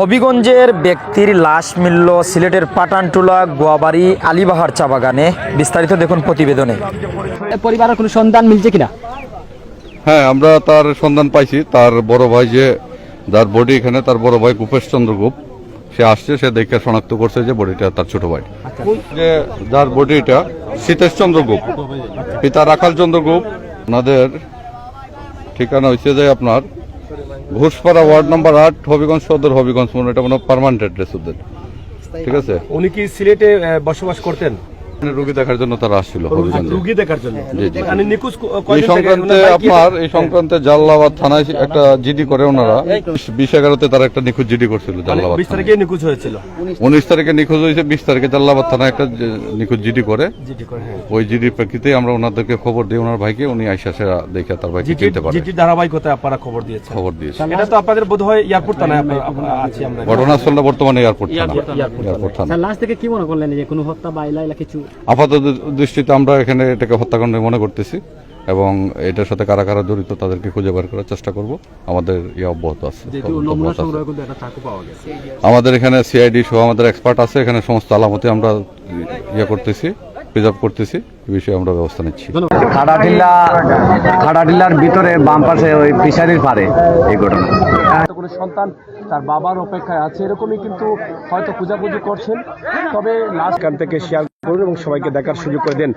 হবিগঞ্জের ব্যক্তির লাশ মিলল সিলেটের পাঠানটুলা গোয়াবাড়ি আলীবাহার চা বাগানে। বিস্তারিত দেখুন প্রতিবেদনে। পরিবারের কোনো সন্ধান মিলছে কিনা? হ্যাঁ, আমরা তার সন্ধান পাইছি। তার বড় ভাই যে যার বডি এখানে, তার বড় ভাই ভূপেশ চন্দ্র গুপ, সে আসছে, সে দেখে শনাক্ত করছে যে বডিটা তার ছোট ভাই। যে যার বডিটা সীতেশ চন্দ্র গুপ, পিতা রাখাল চন্দ্র গুপ। ওনাদের ঠিকানা হয়েছে যে আপনার ঘোষপাড়া ওয়ার্ড নাম্বার 8, হবিগঞ্জ সদর, হবিগঞ্জ। এটা কোনো পার্মানেন্ট অ্যাড্রেস ওদের। ঠিক আছে। উনি কি সিলেটে বসবাস করতেন? রোগী দেখার জন্য তারা আসছিল হবিগঞ্জে। রোগী দেখার জন্য। জি জি। মানে নিখোঁজ এই সংক্রান্তে আপনার জালালাবাদ থানায় একটা জিডি করে ওনারা 20/11-তে তারা একটা নিখোঁজ জিডি করছিল। জালালাবাদ 20 তারিখে নিখোঁজ হয়েছিল। 19 তারিখে নিখোঁজ হয়েছে, 20 তারিখে জালালাবাদ থানায় একটা নিখোঁজ জিডি করে। ওই জিডির প্রেক্ষিতে আমরা ওনাদেরকে খবর দিই, ওনার ভাইকে। উনি আইসা দেখে তার ভাইকে চিনতে পারে। জিডি ধারাবাহিকতায় আপনারা খবর দিয়েছেন? খবর দিয়েছে। এটা তো আপনাদের বোধহয় এয়ারপোর্ট থানায় আছি আমরা। ঘটনাস্থলটা বর্তমানে এয়ারপোর্ট থানা। স্যার, লাশ থেকে কি মনে করলেন যে কোনো হত্যা বা ইলাইলা কিছু? আপাতত দৃষ্টিতে আমরা এখানে এটাকে হত্যাকাণ্ড মনে করতেছি এবং এটার সাথে কারা কারা জড়িত তাদেরকে খুঁজে বের করার চেষ্টা করব। আমাদের অব্যাহত আছে। আমাদের এখানে সিআইডি সহ আমাদের এক্সপার্ট আছে। এখানে সমস্ত আলামতে আমরা করতেছি, প্রিজার্ভ করতেছি। এই বিষয়ে আমরা ব্যবস্থা নিচ্ছি। খাটাটিলার ভিতরে বাম পাশে ওই ফিশারির পারে এই ঘটনা। কোনো সন্তান তার বাবার অপেক্ষায় আছে, এরকমই কিন্তু হয়তো খোঁজাখুঁজি করছেন। তবে লাস্ট কান থেকে শেয়ার করুন এবং সবাইকে দেখার সুযোগ করে দেন।